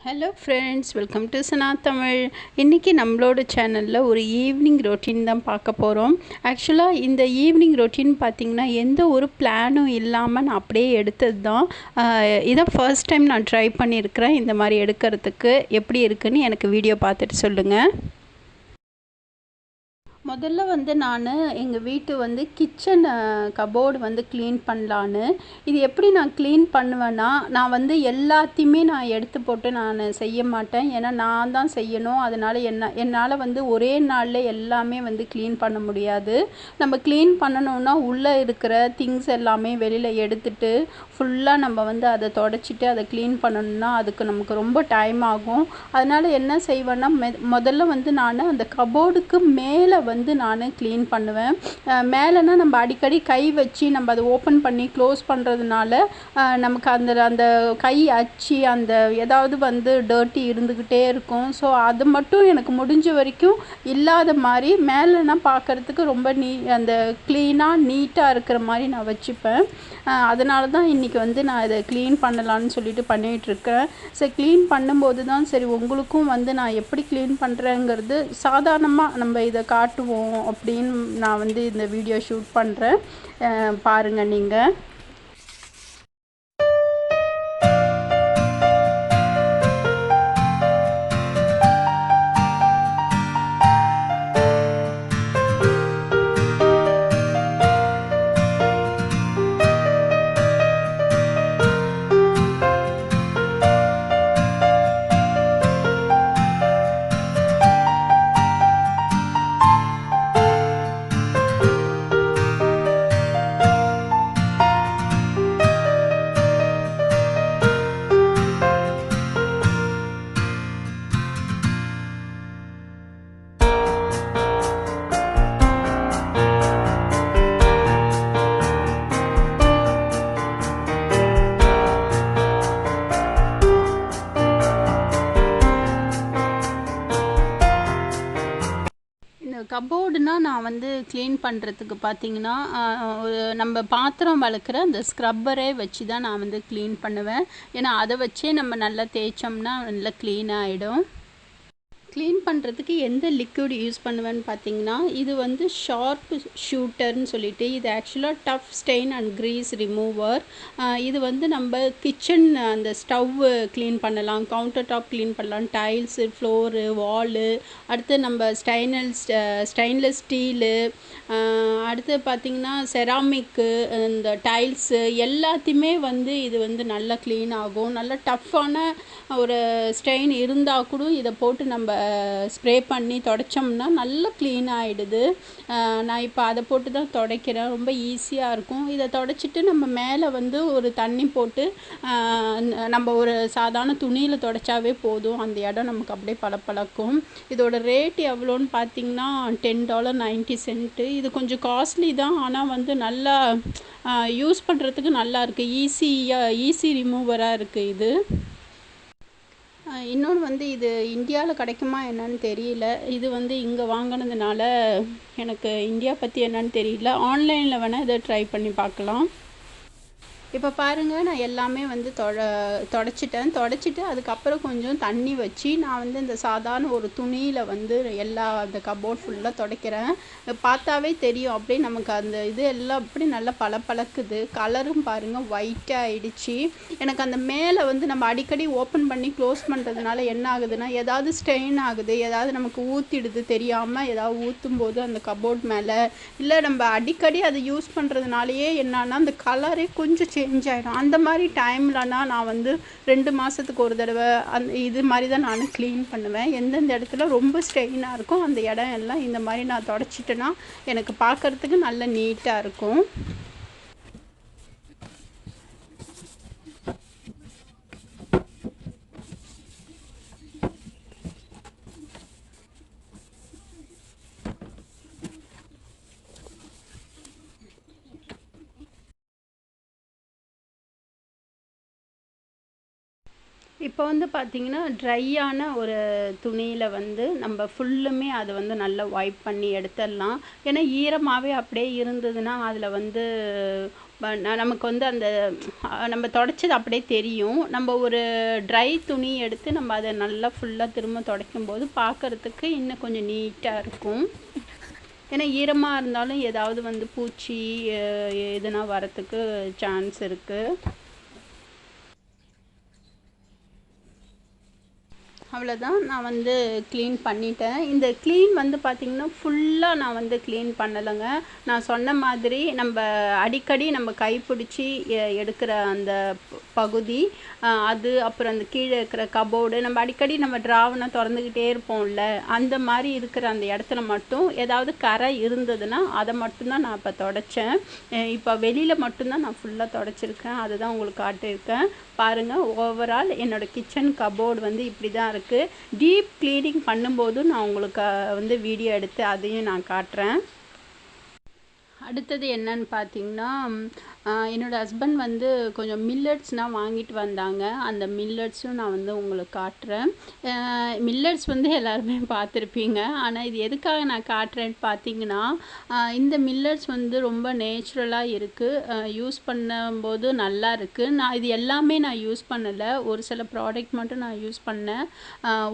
Hello friends, welcome to சனா தமிழ். இன்றைக்கி நம்மளோட சேனலில் ஒரு ஈவினிங் ரொட்டீன் தான் பார்க்க போகிறோம். ஆக்சுவலாக இந்த ஈவினிங் ரொட்டீன் பார்த்திங்கன்னா எந்த ஒரு பிளானும் இல்லாமல் நான் அப்படியே எடுத்தது தான். இதான் ஃபர்ஸ்ட் டைம் நான் ட்ரை பண்ணியிருக்கிறேன். இந்த மாதிரி எடுக்கிறதுக்கு எப்படி இருக்குன்னு எனக்கு வீடியோ பார்த்துட்டு சொல்லுங்கள். முதல்ல நான் எங்கள் வீட்டு கிச்சன் கபோர்டு க்ளீன் பண்ணலான்னு. இது எப்படி நான் க்ளீன் பண்ணுவேன்னா, நான் எல்லாத்தையுமே நான் எடுத்து போட்டு நான் செய்ய மாட்டேன். ஏன்னா நான் தான் செய்யணும். அதனால் என்னால் ஒரே நாளில் எல்லாமே க்ளீன் பண்ண முடியாது. நம்ம க்ளீன் பண்ணணுன்னா உள்ளே இருக்கிற திங்ஸ் எல்லாமே வெளியில் எடுத்துட்டு ஃபுல்லாக நம்ம அதை தொடச்சிட்டு அதை க்ளீன் பண்ணணுன்னா அதுக்கு நமக்கு ரொம்ப டைம் ஆகும். அதனால் என்ன செய்வேன்னா, முதல்ல நான் அந்த கபோர்டுக்கு மேலே நான் க்ளீன் பண்ணுவேன். மேலேனா நம்ம அடிக்கடி கை வச்சு நம்ம அதை ஓப்பன் பண்ணி க்ளோஸ் பண்ணுறதுனால நமக்கு அந்த கை அச்சு அந்த ஏதாவது டர்ட்டி இருந்துக்கிட்டே இருக்கும். ஸோ அது மட்டும் எனக்கு முடிஞ்ச வரைக்கும் இல்லாத மாதிரி மேலேனா பார்க்குறதுக்கு ரொம்ப அந்த க்ளீனாக நீட்டாக இருக்கிற மாதிரி நான் வச்சுப்பேன். அதனால தான் இன்றைக்கி நான் இதை க்ளீன் பண்ணலான்னு சொல்லிட்டு பண்ணிகிட்ருக்கேன். சரி, க்ளீன் பண்ணும்போது தான் சரி உங்களுக்கும் நான் எப்படி க்ளீன் பண்ணுறேங்கிறது சாதாரணமாக நம்ம இதை காட்டுவோம் அப்படின்னு நான் இந்த வீடியோ ஷூட் பண்ணுறேன். பாருங்கள் நீங்கள். கபோர்டுனா நான் க்ளீன் பண்ணுறதுக்கு பார்த்திங்கன்னா நம்ம பாத்திரம் வளர்க்குற அந்த ஸ்க்ரப்பரே வச்சு தான் நான் க்ளீன் பண்ணுவேன். ஏன்னா அதை வச்சே நம்ம நல்லா தேய்ச்சோம்னா நல்லா க்ளீன் ஆகிடும். க்ளீன் பண்ணுறதுக்கு எந்த லிக்விட் யூஸ் பண்ணுவேன்னு பார்த்தீங்கன்னா, இது ஷார்ப் ஷூட்டர்னு சொல்லிட்டு, இது ஆக்சுவலாக tough stain and grease remover. இது நம்ம கிச்சன் அந்த ஸ்டவ்வு க்ளீன் பண்ணலாம், கவுண்டர் டாப் க்ளீன் பண்ணலாம், டைல்ஸு, ஃப்ளோரு, வாலு, அடுத்து நம்ம ஸ்டெயின்லெஸ் ஸ்டீலு, அடுத்து பார்த்திங்கன்னா செராமிக்கு, இந்த டைல்ஸு எல்லாத்தையுமே இது நல்லா க்ளீன் ஆகும். நல்லா டஃப்பான ஒரு ஸ்டெயின் இருந்தால் கூட இதை போட்டு நம்ம ஸ்ப்ரே பண்ணி தொடச்சோம்னா நல்லா க்ளீன் ஆகிடுது. நான் இப்போ அதை போட்டு தான் துடைக்கிறேன். ரொம்ப ஈஸியாக இருக்கும். இதை தொடச்சிட்டு நம்ம மேலே ஒரு தண்ணி போட்டு நம்ம ஒரு சாதாரண துணியில் துடைச்சாவே போதும். அந்த இடம் நமக்கு அப்படியே பளபளக்கும். இதோட ரேட் எவ்வளோன்னு பார்த்தீங்கன்னா $10.90. இது கொஞ்சம் காஸ்ட்லி தான். ஆனால் நல்லா யூஸ் பண்ணுறதுக்கு நல்லா இருக்குது. ஈஸி ரிமூவராக இருக்குது இது. இன்னொன்று இது இந்தியாவில் கிடைக்குமா என்னன்னு தெரியல. இது இங்கே வாங்கினதுனால எனக்கு இந்தியா பற்றி என்னன்னு தெரியல. ஆன்லைனில் வேணால் இதை ட்ரை பண்ணி பார்க்கலாம். இப்போ பாருங்கள், நான் எல்லாமே தொடச்சிட்டு அதுக்கப்புறம் கொஞ்சம் தண்ணி வச்சு நான் இந்த சாதாரண ஒரு துணியில் எல்லா அந்த கபோர்ட் ஃபுல்லாக துடைக்கிறேன். பார்த்தாவே தெரியும் அப்படியே நமக்கு அந்த இது எல்லாம் அப்படி நல்லா பளபளக்குது. கலரும் பாருங்கள் ஒயிட்டாக ஆகிடுச்சு. எனக்கு அந்த மேலே நம்ம அடிக்கடி ஓப்பன் பண்ணி க்ளோஸ் பண்ணுறதுனால என்ன ஆகுதுன்னா, ஏதாவது ஸ்டெயின் ஆகுது, ஏதாவது நமக்கு ஊற்றிடுது தெரியாமல். ஏதாவது ஊற்றும் போது அந்த கபோர்ட் மேலே இல்லை நம்ம அடிக்கடி அதை யூஸ் பண்ணுறதுனாலையே என்னன்னா அந்த கலரே கொஞ்சம் சேஞ்ச் ஆகிடும். அந்த மாதிரி டைம்லனா நான் 2 மாதத்துக்கு ஒரு தடவை இது மாதிரி தான் நான் க்ளீன் பண்ணுவேன். எந்தெந்த இடத்துல ரொம்ப ஸ்ட்ரெயினாக இருக்கும் அந்த இடம் எல்லாம் இந்த மாதிரி நான் தொடச்சிட்டேன்னா எனக்கு பார்க்குறதுக்கு நல்ல நீட்டாக இருக்கும். இப்போ பார்த்திங்கன்னா ட்ரையான ஒரு துணியில் நம்ம ஃபுல்லுமே அதை நல்லா வைப் பண்ணி எடுத்துடலாம். ஏன்னா ஈரமாகவே அப்படியே இருந்ததுன்னா அதில் நமக்கு வந்து அந்த நம்ம தொடச்சது அப்படியே தெரியும். நம்ம ஒரு ட்ரை துணி எடுத்து நம்ம அதை நல்லா ஃபுல்லாக திரும்ப துடைக்கும்போது பார்க்குறதுக்கு இன்னும் கொஞ்சம் நீட்டாக இருக்கும். ஏன்னா ஈரமாக இருந்தாலும் ஏதாவது வந்து பூச்சி எதுனா வரத்துக்கு சான்ஸ் இருக்குது. அவ்வளோதான், நான் வந்து க்ளீன் பண்ணிட்டேன். இந்த க்ளீன் வந்து பார்த்திங்கன்னா ஃபுல்லாக நான் வந்து க்ளீன் பண்ணலைங்க. நான் சொன்ன மாதிரி நம்ம அடிக்கடி நம்ம கைப்பிடிச்சி எடுக்கிற அந்த பகுதி, அது அப்புறம் அந்த கீழே இருக்கிற கபோர்டு, நம்ம அடிக்கடி நம்ம ட்ராவனை திறந்துக்கிட்டே இருப்போம்ல, அந்த மாதிரி இருக்கிற அந்த இடத்துல மட்டும் ஏதாவது கரை இருந்ததுன்னா அதை மட்டும்தான் நான் இப்போ தொடச்சேன். இப்போ வெளியில் மட்டும்தான் நான் ஃபுல்லாக தொடச்சிருக்கேன். அதுதான் உங்களுக்கு காட்டியிருக்கேன் பாருங்கள். ஓவரால் என்னோடய கிச்சன் கபோர்டு வந்து இப்படி தான் இருக்குது. டீப் க்ளீனிங் பண்ணும்போது நான் உங்களுக்கு வந்து வீடியோ எடுத்து அதையும் நான் காட்டுறேன். அடுத்தது என்னன்னு பார்த்தீங்கன்னா, என்னோடய ஹஸ்பண்ட் வந்து கொஞ்சம் மில்லட்ஸ்னால் வாங்கிட்டு வந்தாங்க. அந்த மில்லட்ஸும் நான் வந்து உங்களுக்கு காட்டுறேன். மில்லட்ஸ் வந்து எல்லாருமே பார்த்துருப்பீங்க. ஆனால் இது எதுக்காக நான் காட்டுறேன்னு பார்த்தீங்கன்னா, இந்த மில்லட்ஸ் வந்து ரொம்ப நேச்சுரலாக இருக்குது. யூஸ் பண்ணும்போது நல்லா இருக்குது. நான் இது எல்லாமே நான் யூஸ் பண்ணலை. ஒரு சில ப்ராடக்ட் மட்டும் நான் யூஸ் பண்ணேன்.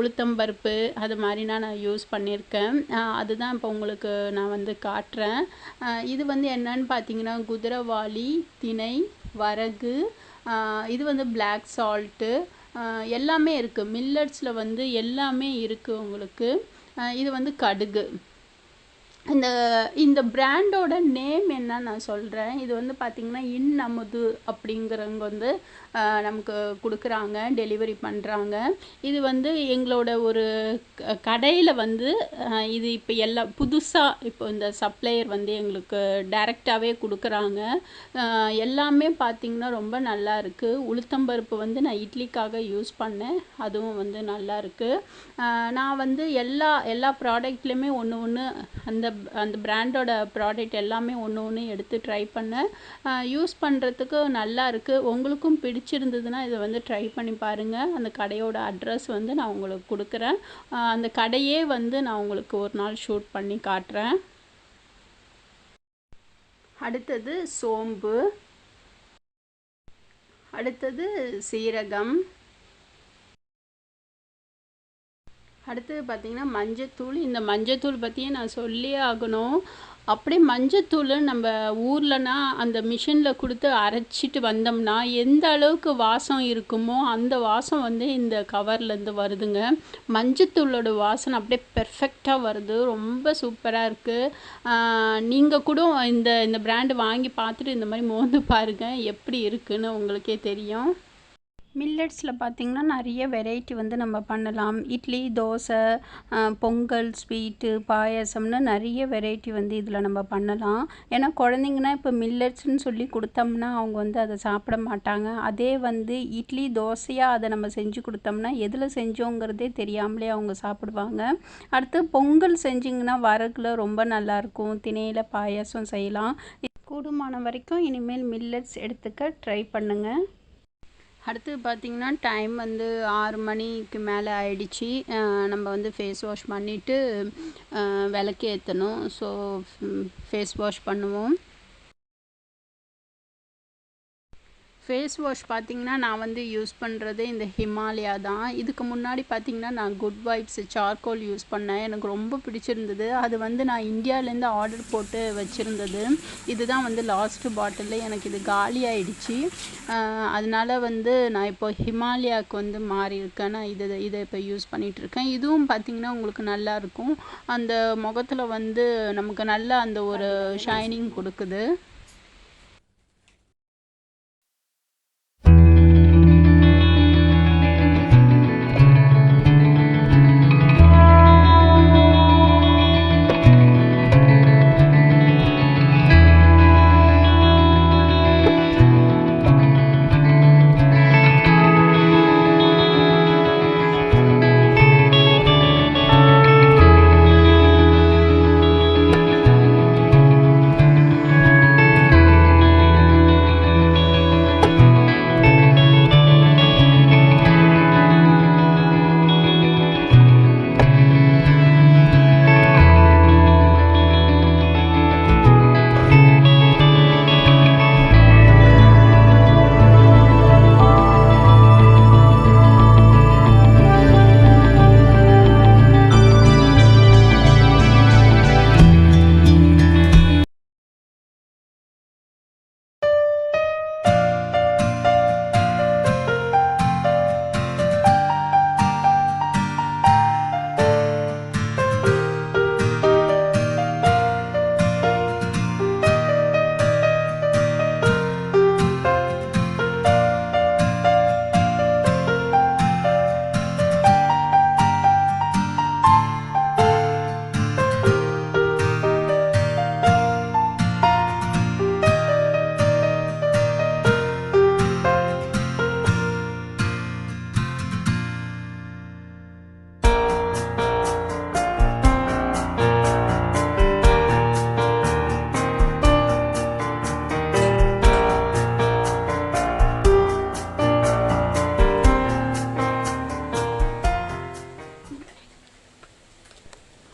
உளுத்தம்பருப்பு அது மாதிரினா நான் யூஸ் பண்ணியிருக்கேன். அதுதான் இப்போ உங்களுக்கு நான் வந்து காட்டுறேன். இது வந்து என்னன்னு பார்த்தீங்கன்னா, குதிரைவாலி, திணை, வரகு, இது வந்து பிளாக் சால்ட்டு, எல்லாமே இருக்குது. மில்லட்ஸில் வந்து எல்லாமே இருக்குது உங்களுக்கு. இது வந்து கடுகு. இந்த பிராண்டோட நேம் என்ன நான் சொல்கிறேன். இது வந்து பார்த்திங்கன்னா இன்னமுது அப்படிங்கிறவங்க வந்து நமக்கு கொடுக்குறாங்க, டெலிவரி பண்ணுறாங்க. இது வந்து எங்களோட ஒரு கடையில் வந்து இது இப்போ எல்லாம் புதுசாக இப்போ இந்த சப்ளையர் வந்து எங்களுக்கு டைரெக்டாகவே கொடுக்குறாங்க. எல்லாமே பார்த்திங்கன்னா ரொம்ப நல்லா இருக்குது. உளுத்தம்பருப்பு வந்து நான் இட்லிக்காக யூஸ் பண்ணேன், அதுவும் வந்து நல்லா இருக்குது. நான் வந்து எல்லா ப்ராடக்ட்லேயுமே ஒன்று அந்த பிராண்டோட ப்ராடக்ட் எல்லாமே ஒன்று எடுத்து ட்ரை பண்ணேன். யூஸ் பண்ணுறதுக்கு நல்லா இருக்குது. உங்களுக்கும் பிடிச்சிருந்ததுன்னா இதை வந்து ட்ரை பண்ணி பாருங்கள். அந்த கடையோட அட்ரஸ் வந்து நான் உங்களுக்கு கொடுக்குறேன். அந்த கடையே வந்து நான் உங்களுக்கு ஒரு நாள் ஷூட் பண்ணி காட்டுறேன். அடுத்தது சோம்பு, அடுத்தது சீரகம், அடுத்தது பார்த்திங்கன்னா மஞ்சத்தூள். இந்த மஞ்சத்தூள் பற்றியும் நான் சொல்லியே ஆகணும். அப்படியே மஞ்சத்தூள் நம்ம ஊர்லனா அந்த மிஷினில் கொடுத்து அரைச்சிட்டு வந்தோம்னா எந்த அளவுக்கு வாசம் இருக்குமோ அந்த வாசம் வந்து இந்த கவர்லேருந்து வருதுங்க. மஞ்சத்தூளோட வாசனை அப்படியே பெர்ஃபெக்டாக வருது. ரொம்ப சூப்பராக இருக்குது. நீங்கள் கூட இந்த பிராண்டு வாங்கி பார்த்துட்டு இந்த மாதிரி மோந்து பாருங்கள், எப்படி இருக்குன்னு உங்களுக்கே தெரியும். மில்லட்ஸில் பார்த்திங்கன்னா நிறைய வெரைட்டி வந்து நம்ம பண்ணலாம். இட்லி, தோசை, பொங்கல், ஸ்வீட்டு, பாயாசம்னு நிறைய வெரைட்டி வந்து இதில் நம்ம பண்ணலாம். ஏன்னா குழந்தைங்கன்னா இப்போ மில்லட்ஸ்ன்னு சொல்லி கொடுத்தோம்னா அவங்க வந்து அதை சாப்பிட மாட்டாங்க. அதே வந்து இட்லி, தோசையாக அதை நம்ம செஞ்சு கொடுத்தோம்னா எதில் செஞ்சோங்கிறதே தெரியாமலே அவங்க சாப்பிடுவாங்க. அடுத்து பொங்கல் செஞ்சிங்கன்னா வரகுல ரொம்ப நல்லாயிருக்கும். திணையில் பாயாசம் செய்யலாம். கூடுமான வரைக்கும் இனிமேல் மில்லட்ஸ் எடுத்துக்க ட்ரை பண்ணுங்கள். அடுத்து பார்த்திங்கன்னா டைம் வந்து 6 மணிக்கு மேலே ஆயிடுச்சு. நம்ம வந்து ஃபேஸ் வாஷ் பண்ணிவிட்டு விளக்கு ஏற்றணும். ஸோ ஃபேஸ் வாஷ் பண்ணுவோம். ஃபேஸ் வாஷ் பார்த்திங்கன்னா நான் வந்து யூஸ் பண்ணுறது இந்த ஹிமாலயா தான். இதுக்கு முன்னாடி பார்த்திங்கன்னா நான் குட் வைப்ஸ் சார்கோல் யூஸ் பண்ணேன். எனக்கு ரொம்ப பிடிச்சிருந்தது. அது வந்து நான் இந்தியாவிலேருந்து ஆர்டர் போட்டு வச்சுருந்தது. இதுதான் வந்து லாஸ்ட்டு பாட்டில். எனக்கு இது காலி ஆயிடுச்சு. அதனால் வந்து நான் இப்போ ஹிமாலயாவுக்கு வந்து மாறியிருக்கேன். நான் இதை இப்போ யூஸ் பண்ணிகிட்ருக்கேன். இதுவும் பார்த்திங்கன்னா உங்களுக்கு நல்லாயிருக்கும். அந்த முகத்தில் வந்து நமக்கு நல்லா அந்த ஒரு ஷைனிங் கொடுக்குது.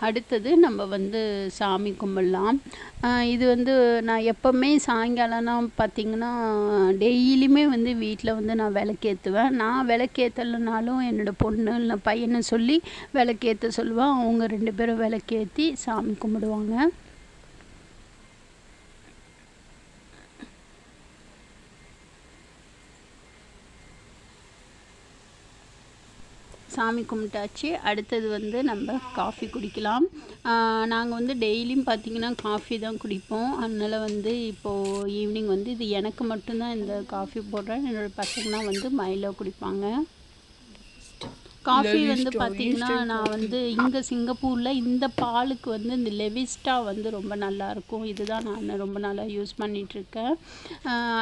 அடுத்தது நம்ம வந்து சாமி கும்பிடலாம். இது வந்து நான் எப்போவுமே சாயங்காலம்னா பார்த்திங்கன்னா டெய்லியுமே வந்து வீட்டில் வந்து நான் விளக்கேற்றுவேன். நான் விளக்கேற்றலைனாலும் என்னோடய பொண்ணு இல்லை பையனை சொல்லி விளக்கேற்ற சொல்லுவேன். அவங்க 2 பேரும் விளக்கேற்றி சாமி கும்பிடுவாங்க. சாமி கும்பிட்டாச்சு. அடுத்தது வந்து நம்ம காஃபி குடிக்கலாம். நாங்கள் வந்து டெய்லியும் பார்த்திங்கன்னா காஃபி தான் குடிப்போம். அதனால் வந்து இப்போது ஈவினிங் வந்து இது எனக்கு மட்டும்தான் இந்த காஃபி போடுறேன். என்னோடய பசங்களாம் வந்து மைலோ குடிப்பாங்க. காஃபி வந்து பார்த்திங்கன்னா நான் வந்து இங்கே சிங்கப்பூரில் இந்த பாலுக்கு வந்து இந்த லெவிஸ்டா வந்து ரொம்ப நல்லாயிருக்கும். இதுதான் நான் ரொம்ப நாளாக யூஸ் பண்ணிகிட்ருக்கேன்.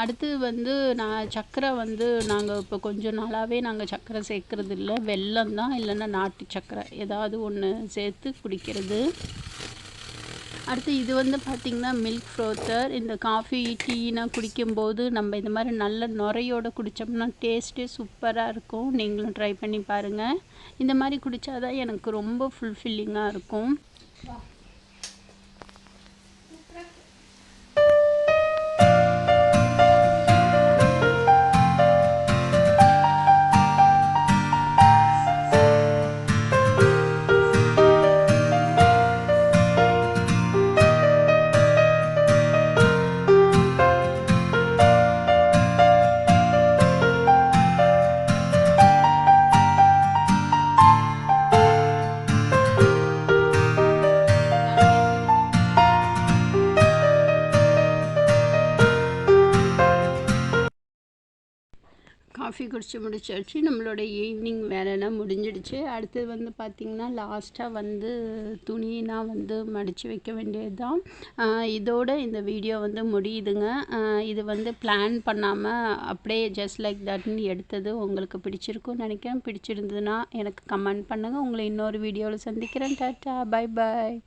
அடுத்து வந்து நான் சர்க்கரை வந்து நாங்கள் இப்போ கொஞ்சம் நாளாகவே நாங்கள் சர்க்கரை சேர்க்குறது இல்லை. வெல்லம் தான், இல்லைன்னா நாட்டு சர்க்கரை ஏதாவது ஒன்று சேர்த்து குடிக்கிறது. அடுத்து இது வந்து பார்த்திங்கன்னா மில்க் ஃப்ரோத்தர். இந்த காஃபி டீனா குடிக்கும்போது நம்ம இந்த மாதிரி நல்ல நுரையோடு குடித்தோம்னா டேஸ்ட்டே சூப்பராக இருக்கும். நீங்களும் ட்ரை பண்ணி பாருங்கள். இந்த மாதிரி குடித்தாதான் எனக்கு ரொம்ப ஃபுல்ஃபில்லிங்காக இருக்கும். காஃபி குடிச்சு முடிச்சாச்சு. நம்மளோட ஈவினிங் வேலைலாம் முடிஞ்சிடுச்சு. அடுத்தது வந்து பார்த்திங்கன்னா லாஸ்ட்டாக வந்து துணியெலாம் வந்து மடித்து வைக்க வேண்டியது தான். இதோட இந்த வீடியோ வந்து முடியுதுங்க. இது வந்து பிளான் பண்ணாமல் அப்படியே ஜஸ்ட் லைக் தட்னு எடுத்தது. உங்களுக்கு பிடிச்சிருக்கும்னு நினைக்கிறேன். பிடிச்சிருந்ததுன்னா எனக்கு கமெண்ட் பண்ணுங்கள். உங்களை இன்னொரு வீடியோவில் சந்திக்கிறேன். Tata, bye bye.